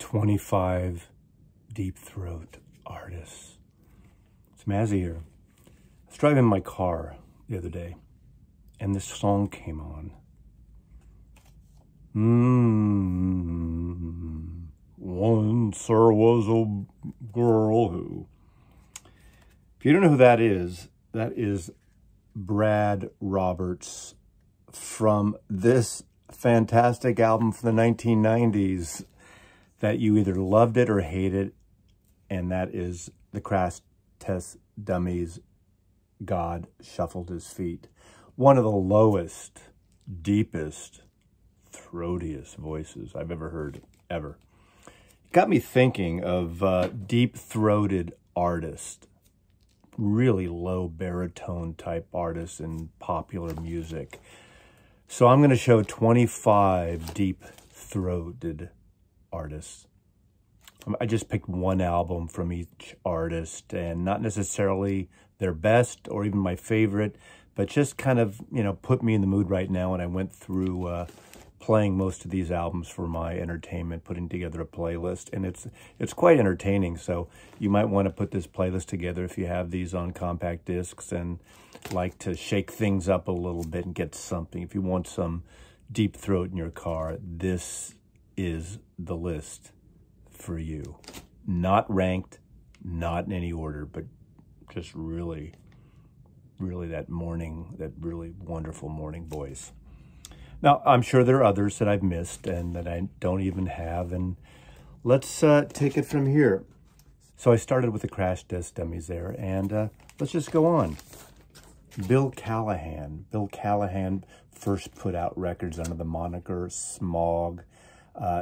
25 deep throat artists. It's Mazzy here. I was driving my car the other day, and this song came on. Once there was a girl who... If you don't know who that is Brad Roberts from this fantastic album from the 1990s that you either loved it or hated, and that is the Crash Test Dummies' God Shuffled His Feet. One of the lowest, deepest, throatiest voices I've ever heard, ever. It got me thinking of deep-throated artists, really low baritone type artists in popular music. So I'm going to show 25 deep-throated artists. I just picked one album from each artist, and not necessarily their best or even my favorite, but just kind of, put me in the mood right now. And I went through playing most of these albums for my entertainment, putting together a playlist, and it's quite entertaining. So you might want to put this playlist together if you have these on compact discs and like to shake things up a little bit and get something. If you want some deep throat in your car, this is the list for you. Not ranked, not in any order, but just really, really that really wonderful morning voice. Now, I'm sure there are others that I've missed and that I don't even have, and let's take it from here. So I started with the Crash Test Dummies there, and let's just go on. Bill Callahan. Bill Callahan first put out records under the moniker Smog.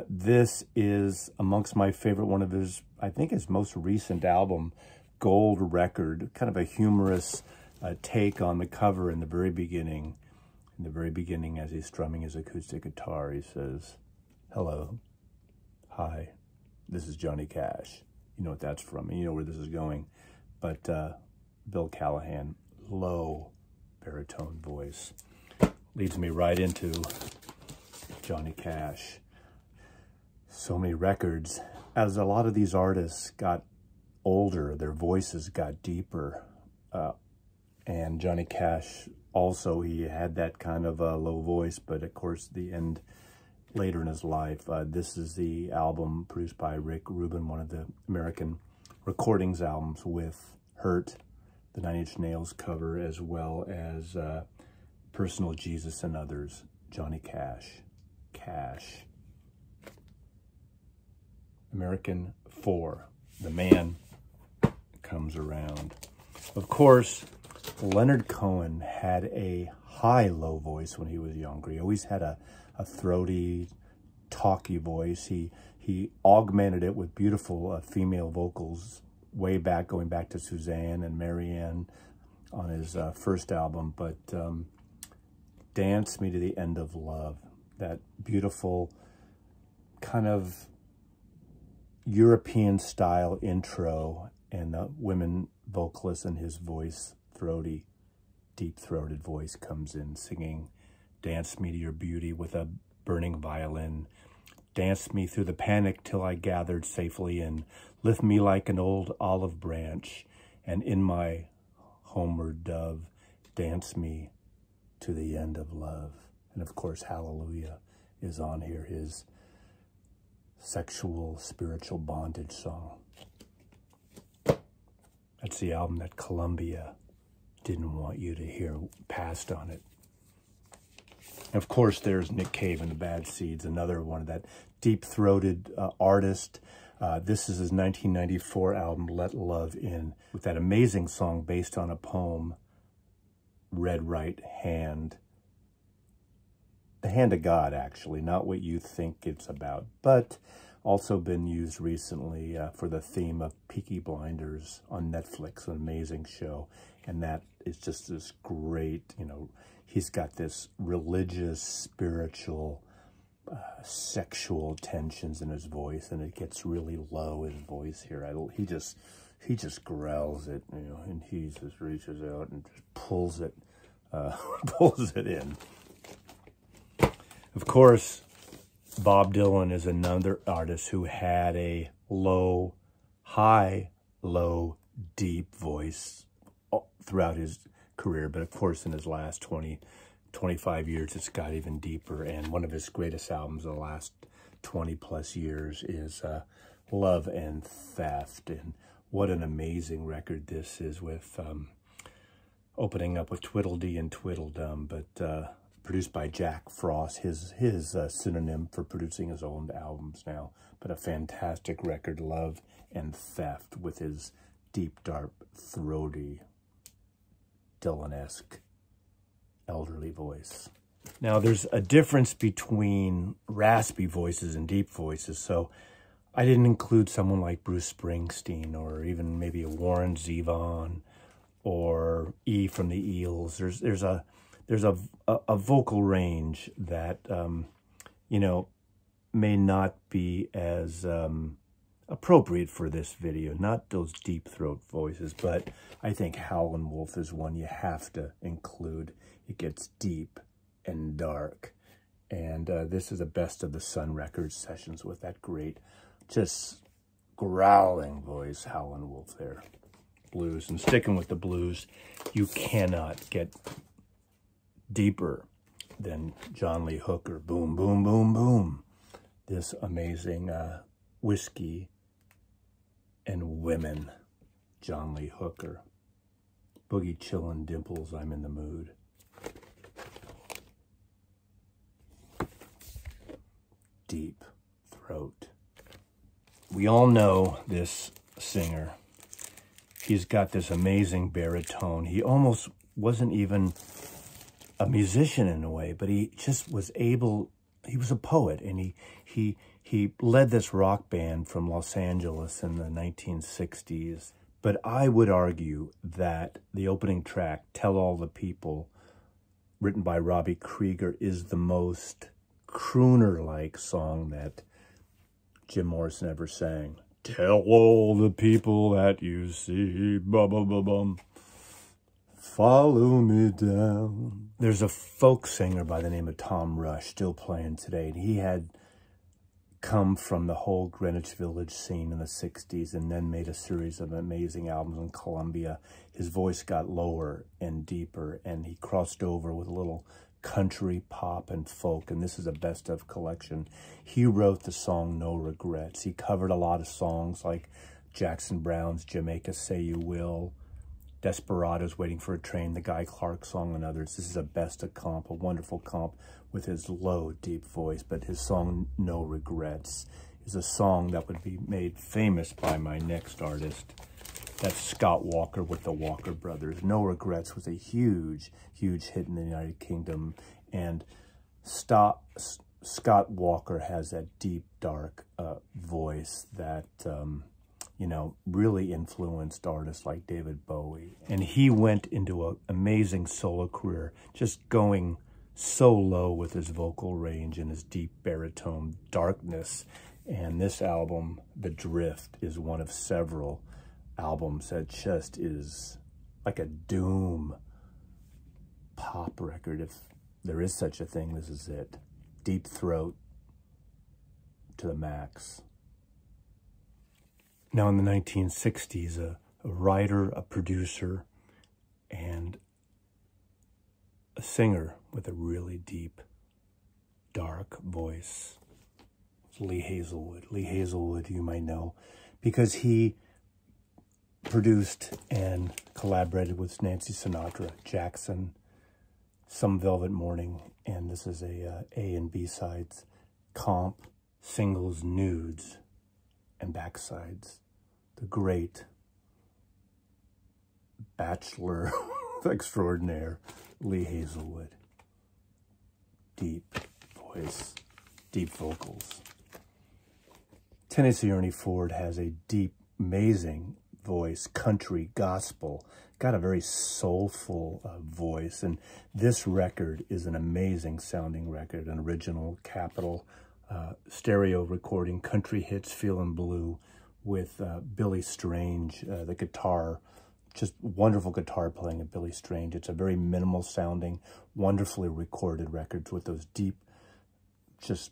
This is amongst my favorite, one of his, I think his most recent album, Gold Record, kind of a humorous take on the cover in the very beginning. In the very beginning, as he's strumming his acoustic guitar, he says, "Hello, hi, this is Johnny Cash." You know what that's from, and you know where this is going. But Bill Callahan, low baritone voice, leads me right into Johnny Cash. So many records. As a lot of these artists got older, their voices got deeper. And Johnny Cash also, he had that kind of low voice, but of course later in his life, this is the album produced by Rick Rubin, one of the American recordings albums, with Hurt, the Nine Inch Nails cover, as well as Personal Jesus and Others, Johnny Cash. Cash. American 4, the man comes around. Of course, Leonard Cohen had a high-low voice when he was younger. He always had a throaty, talky voice. He augmented it with beautiful female vocals way back, going back to Suzanne and Marianne on his first album. But Dance Me to the End of Love, that beautiful kind of European-style intro, and the women vocalist and his voice, throaty, deep-throated voice, comes in singing "Dance Me to Your Beauty" with a burning violin. "Dance me through the panic till I gathered safely in. Lift me like an old olive branch, and in my homeward dove, dance me to the end of love." And of course, Hallelujah is on here, his sexual, spiritual bondage song. That's the album that Columbia didn't want you to hear, passed on it. And of course, there's Nick Cave and the Bad Seeds, another one of that deep-throated artist. This is his 1994 album, Let Love In, with that amazing song based on a poem, Red Right Hand. The hand of God, actually, not what you think it's about, but also been used recently for the theme of Peaky Blinders on Netflix, an amazing show. And that is just this great, he's got this religious, spiritual, sexual tensions in his voice, and it gets really low, his voice here. He just growls it, and he just reaches out and just pulls it in. Of course, Bob Dylan is another artist who had a low, high, low, deep voice throughout his career. But of course, in his last 25 years, it's got even deeper. And one of his greatest albums of the last 20 plus years is Love and Theft. And what an amazing record this is, with opening up with Twiddledee and Tweedledum, but produced by Jack Frost, his synonym for producing his own albums now. But a fantastic record, Love and Theft, with his deep, dark, throaty, Dylan-esque elderly voice. Now, there's a difference between raspy voices and deep voices, so I didn't include someone like Bruce Springsteen, or even maybe a Warren Zevon, or E from the Eels. There's a vocal range that you know, may not be as appropriate for this video, not those deep throat voices, but I think Howlin' Wolf is one you have to include. It gets deep and dark, and this is a Best of the Sun Records sessions with that great, just growling voice, Howlin' Wolf there. Blues, and sticking with the blues, you cannot get deeper than John Lee Hooker. Boom, boom, boom, boom. This amazing whiskey and women, John Lee Hooker. Boogie Chillin' Dimples, I'm in the mood. Deep throat. We all know this singer. He's got this amazing baritone. He almost wasn't even a musician in a way, but he just was able, he was a poet, and he led this rock band from Los Angeles in the 1960s. But I would argue that the opening track, Tell All the People, written by Robbie Krieger, is the most crooner-like song that Jim Morrison ever sang. Tell all the people that you see, bum, follow me down. There's a folk singer by the name of Tom Rush, still playing today, and he had come from the whole Greenwich Village scene in the 60s and then made a series of amazing albums in Columbia. His voice got lower and deeper, and he crossed over with a little country, pop, and folk, and this is a best of collection. He wrote the song No Regrets. He covered a lot of songs like Jackson Brown's Jamaica Say You Will, Desperados, Waiting for a Train, the Guy Clark song, and others. This is a best of comp, a wonderful comp with his low, deep voice, but his song No Regrets is a song that would be made famous by my next artist. That's Scott Walker with the Walker Brothers. No Regrets was a huge, huge hit in the United Kingdom. And Scott Walker has that deep, dark voice that, you know, really influenced artists like David Bowie. And he went into an amazing solo career, just going so low with his vocal range and his deep baritone darkness. And this album, The Drift, is one of several albums that just is like a doom pop record. If there is such a thing, this is it. Deep throat to the max. Now, in the 1960s, a writer, a producer, and a singer with a really deep, dark voice, Lee Hazelwood. Lee Hazelwood, you might know, because he produced and collaborated with Nancy Sinatra, Jackson, Some Velvet Morning, and this is a and B sides comp, singles, nudes, and backsides. The great bachelor extraordinaire, Lee Hazelwood. Deep voice, deep vocals. Tennessee Ernie Ford has a deep, amazing voice, country, gospel, got a very soulful voice, and this record is an amazing sounding record, an original Capitol stereo recording, Country Hits, Feelin' Blue, with Billy Strange, the guitar, just wonderful guitar playing of Billy Strange. It's a very minimal sounding, wonderfully recorded records with those deep, just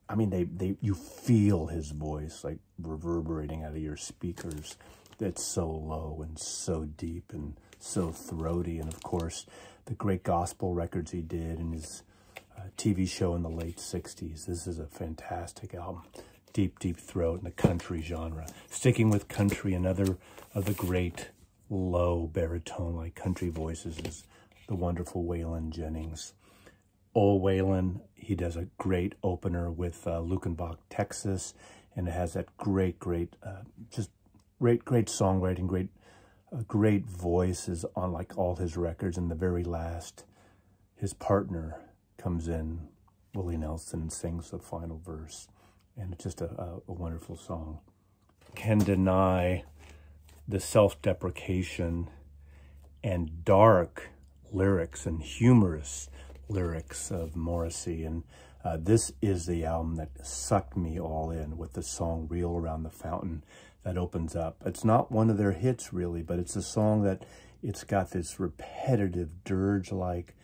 I mean, you feel his voice like reverberating out of your speakers. It's so low and so deep and so throaty. And of course, the great gospel records he did and his TV show in the late 60s. This is a fantastic album. Deep, deep throat in the country genre. Sticking with country, another of the great low baritone-like country voices is the wonderful Waylon Jennings. Old Waylon, he does a great opener with Luckenbach, Texas, and it has that great songwriting, great voices on like all his records. And the very last, his partner comes in, Willie Nelson, and sings the final verse. And it's just a wonderful song. Can deny the self-deprecation and dark lyrics and humorous lyrics of Morrissey. And this is the album that sucked me all in with the song Reel Around the Fountain that opens up. It's not one of their hits really, but it's a song that it's got this repetitive dirge-like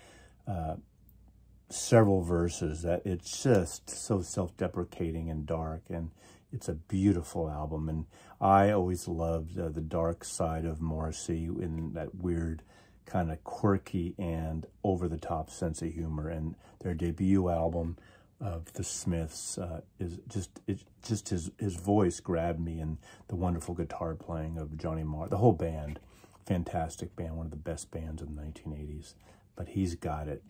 several verses that it's just so self-deprecating and dark, and it's a beautiful album. And I always loved the dark side of Morrissey in that weird kind of quirky and over-the-top sense of humor. And their debut album of the Smiths is just his voice grabbed me, and the wonderful guitar playing of Johnny Marr, the whole band, fantastic band, one of the best bands of the 1980s. But he's got it.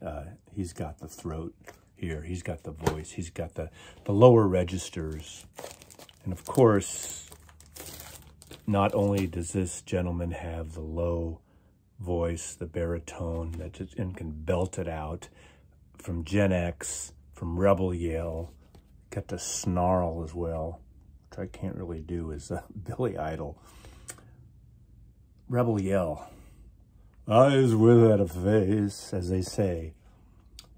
He's got the throat here. He's got the voice. He's got the lower registers. And of course, not only does this gentleman have the low voice, the baritone that just and can belt it out from Gen X, from Rebel Yell, got the snarl as well, which I can't really do as Billy Idol. Rebel Yell. Eyes without a face, as they say.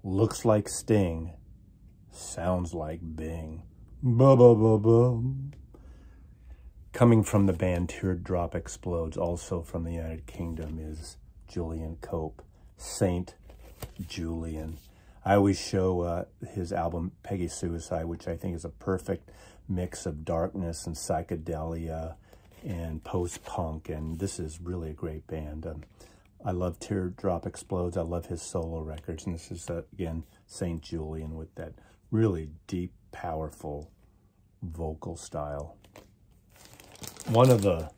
Looks like Sting. Sounds like Bing. Ba-ba-ba-bum. Coming from the band Teardrop Explodes, also from the United Kingdom, is Julian Cope. Saint Julian. I always show his album Peggy Suicide, which I think is a perfect mix of darkness and psychedelia and post-punk, and this is really a great band. I love Teardrop Explodes. I love his solo records. And this is, again, St. Julian with that really deep, powerful vocal style. One of the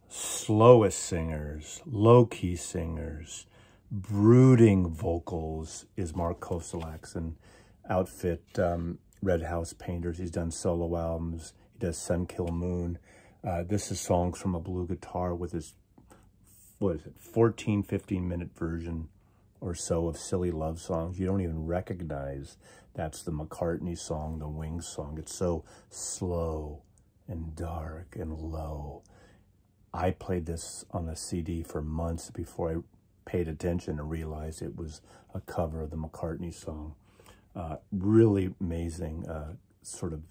slowest singers, low-key singers, brooding vocals is Mark Kosilekson. Outfit Red House Painters. He's done solo albums. He does Sun Kill Moon. This is songs from a blue guitar with his 14, 15-minute version or so of silly love songs. You don't even recognize that's the McCartney song, the Wings song. It's so slow and dark and low. I played this on a CD for months before I paid attention and realized it was a cover of the McCartney song. Really amazing, sort of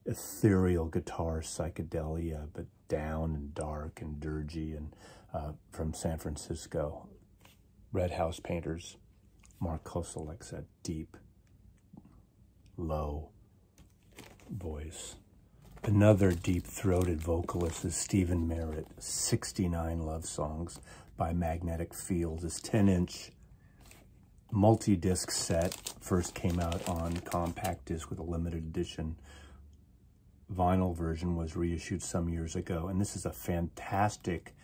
ethereal guitar psychedelia, but down and dark and dirgy, and from San Francisco. Red House Painters. Mark Kosilekson, deep, low voice. Another deep-throated vocalist is Stephen Merritt. 69 love songs by Magnetic Fields. His 10-inch multi-disc set first came out on compact disc with a limited edition. Vinyl version was reissued some years ago, and this is a fantastic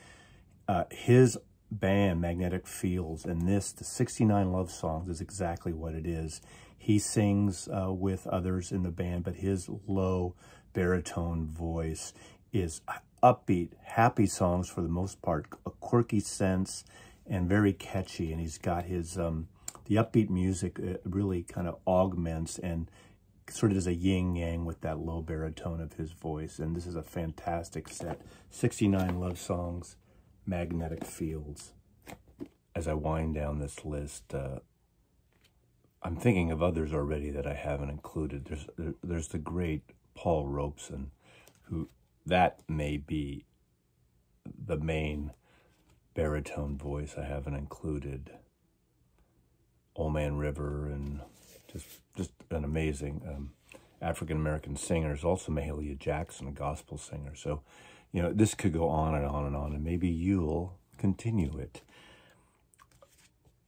his band, Magnetic Fields, and the 69 love songs is exactly what it is. He sings with others in the band, but his low baritone voice is upbeat, happy songs for the most part, a quirky sense and very catchy. And he's got his, the upbeat music really kind of augments and sort of does a yin-yang with that low baritone of his voice. And this is a fantastic set. 69 love songs. Magnetic Fields. As I wind down this list, I'm thinking of others already that I haven't included. There's the great Paul Robeson, who that may be the main baritone voice I haven't included. Old Man River, and just an amazing. African-American singers, also Mahalia Jackson, a gospel singer. So, you know, this could go on and on and on, and maybe you'll continue it.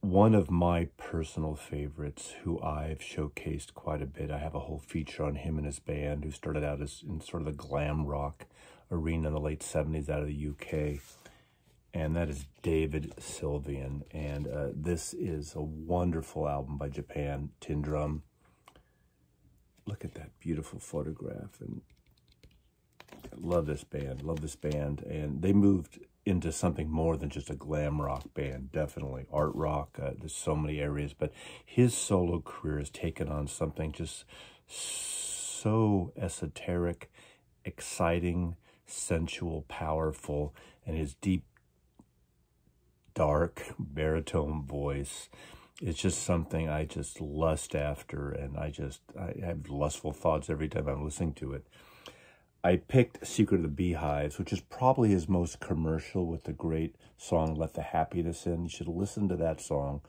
One of my personal favorites, who I've showcased quite a bit, I have a whole feature on him and his band, who started out as in sort of the glam rock arena in the late 70s out of the UK, and that is David Sylvian. And this is a wonderful album by Japan, Tin Drum. Look at that beautiful photograph, and I love this band, and they moved into something more than just a glam rock band, definitely art rock. There's so many areas, but his solo career has taken on something just so esoteric, exciting, sensual, powerful, and his deep, dark baritone voice is just something I just lust after, and I have lustful thoughts every time I'm listening to it. I picked Secret of the Beehives, which is probably his most commercial, with the great song Let the Happiness In. You should listen to that song.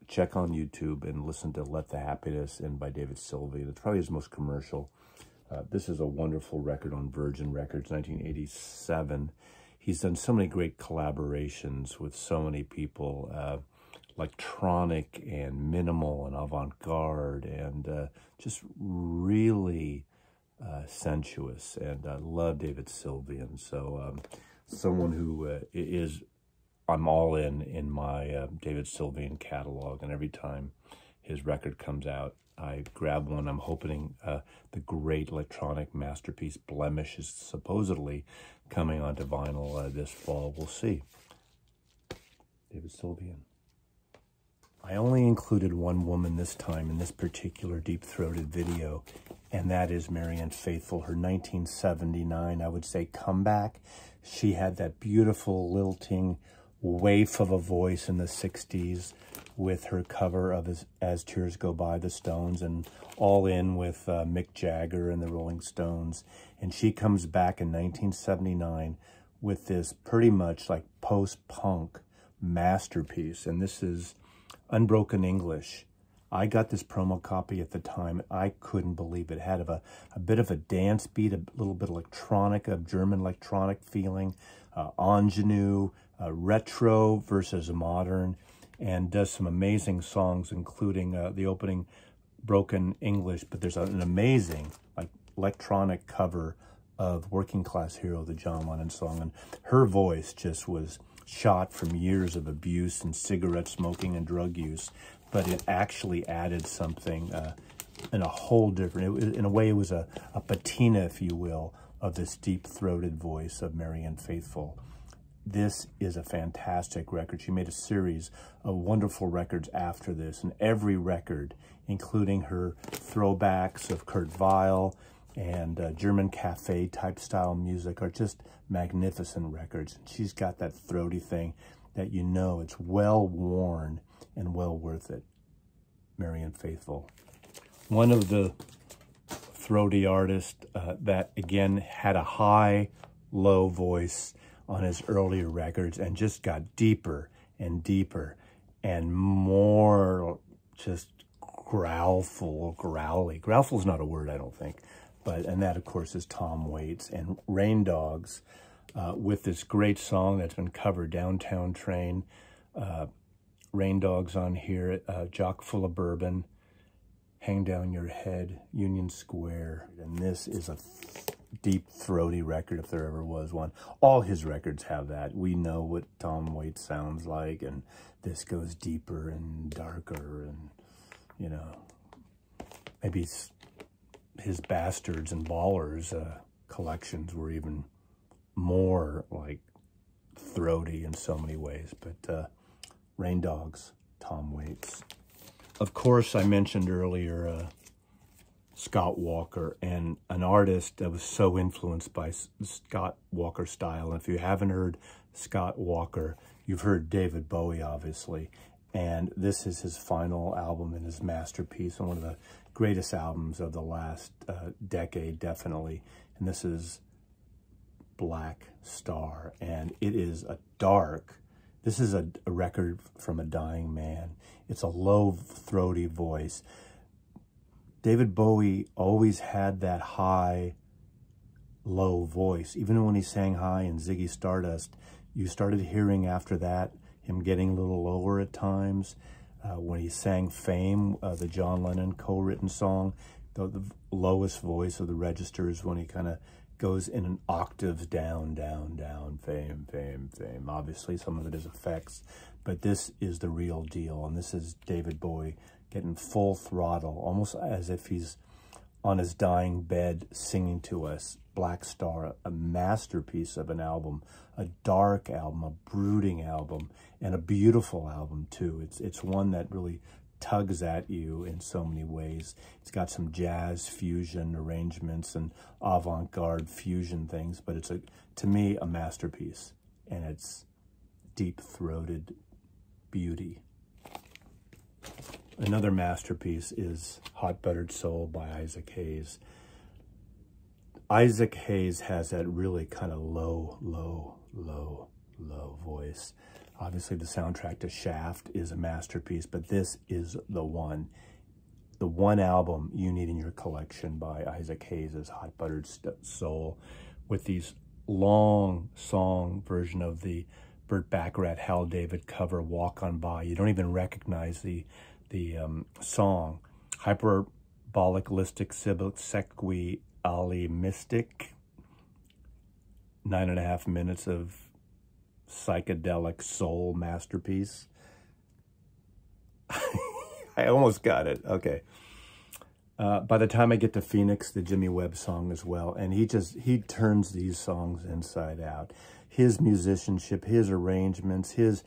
Check on YouTube and listen to Let the Happiness In by David Sylvian. It's probably his most commercial. This is a wonderful record on Virgin Records, 1987. He's done so many great collaborations with so many people, electronic and minimal and avant-garde, and just really sensuous, and I love David Sylvian. So someone who I'm all in my David Sylvian catalog, and every time his record comes out, I grab one. I'm hoping the great electronic masterpiece Blemish is supposedly coming onto vinyl this fall. We'll see. David Sylvian. I only included one woman this time in this particular deep-throated video, and that is Marianne Faithfull, her 1979, I would say, comeback. She had that beautiful lilting waif of a voice in the 60s with her cover of As Tears Go By, the Stones, and All In with Mick Jagger and the Rolling Stones. And she comes back in 1979 with this pretty much like post-punk masterpiece, and this is Unbroken English. I got this promo copy at the time. I couldn't believe it. It had a bit of a dance beat, a little bit electronic, a German electronic feeling, ingenue, retro versus modern, and does some amazing songs, including the opening Broken English. But there's an amazing electronic cover of Working Class Hero, the John Lennon song, and her voice just was shot from years of abuse and cigarette smoking and drug use, but it actually added something in a whole different, in a way it was a patina, if you will, of this deep-throated voice of Marianne Faithfull. This is a fantastic record. She made a series of wonderful records after this, and every record, including her throwbacks of Kurt Weill and German cafe type style music, are just magnificent records. She's got that throaty thing that you know it's well worn and well worth it. Marianne Faithfull. One of the throaty artists that again had a high, low voice on his earlier records and just got deeper and deeper and more just growly. Growlful's not a word, I don't think. And that, of course, is Tom Waits and Raindogs with this great song that's been covered, Downtown Train. Raindogs on here, Jock Full of Bourbon, Hang Down Your Head, Union Square. And this is a deep, throaty record, if there ever was one. All his records have that. We know what Tom Waits sounds like, and this goes deeper and darker, and, you know, maybe his Bastards and Ballers collections were even more like throaty in so many ways. But Raindogs, Tom Waits. Of course, I mentioned earlier Scott Walker, and an artist that was so influenced by Scott Walker style. And if you haven't heard Scott Walker, you've heard David Bowie, obviously. And this is his final album and his masterpiece, and one of the greatest albums of the last decade, definitely. And this is Black Star, and it is a dark, this is a record from a dying man. It's a low, throaty voice, David Bowie always had that high, low voice. Even when he sang high in Ziggy Stardust, you started hearing after that him getting a little lower at times. When he sang Fame, the John Lennon co-written song, the lowest voice of the register is when he kind of goes in an octaves down, down, down, fame, fame, fame. Obviously, some of it is effects, but this is the real deal. And this is David Bowie getting full throttle, almost as if he's on his dying bed singing to us. Black Star, a masterpiece of an album, a dark album, a brooding album, and a beautiful album too. It's one that really tugs at you in so many ways. It's got some jazz fusion arrangements and avant-garde fusion things, but it's, to me, a masterpiece, and it's deep-throated beauty. Another masterpiece is Hot Buttered Soul by Isaac Hayes. Isaac Hayes has that really kind of low voice. Obviously, the soundtrack to Shaft is a masterpiece, but this is the one album you need in your collection by Isaac Hayes is Hot Buttered Soul, with these long song version of the Burt Bacharach Hal David cover Walk On By. You don't even recognize the song. Hyperbolic Sequi Ali Mystic. 9.5 minutes of psychedelic soul masterpiece. I almost got it. Okay. By the time I get to Phoenix, the Jimmy Webb song as well, and he turns these songs inside out. His musicianship, his arrangements, his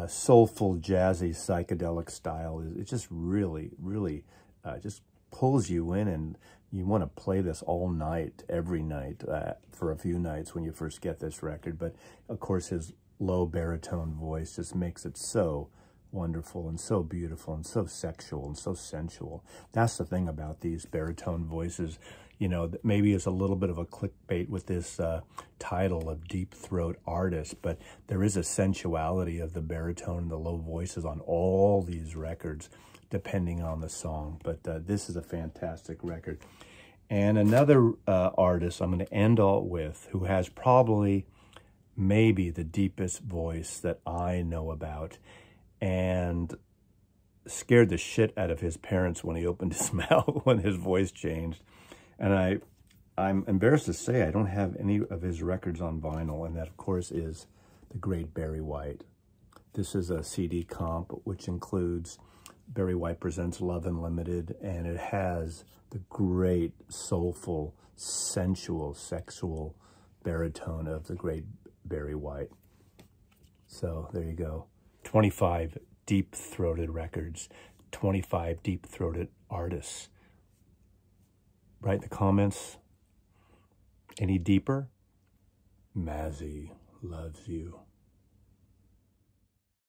soulful, jazzy, psychedelic style it just really just pulls you in, and you want to play this all night, every night, for a few nights when you first get this record. But of course, his low baritone voice just makes it so wonderful and so beautiful and so sexual and so sensual. That's the thing about these baritone voices. You know, maybe it's a little bit of a clickbait with this title of Deep Throat Artist, but there is a sensuality of the baritone and the low voices on all these records, depending on the song. But this is a fantastic record. And another artist I'm going to end all with, who has probably maybe the deepest voice that I know about, and scared the shit out of his parents when he opened his mouth, when his voice changed. And I'm embarrassed to say I don't have any of his records on vinyl, and that, of course, is the great Barry White. This is a CD comp, which includes Barry White Presents Love Unlimited, and it has the great, soulful, sensual, sexual baritone of the great Barry White. So there you go. 25 deep-throated records, 25 deep-throated artists. Write in the comments. Any deeper? Mazzy loves you.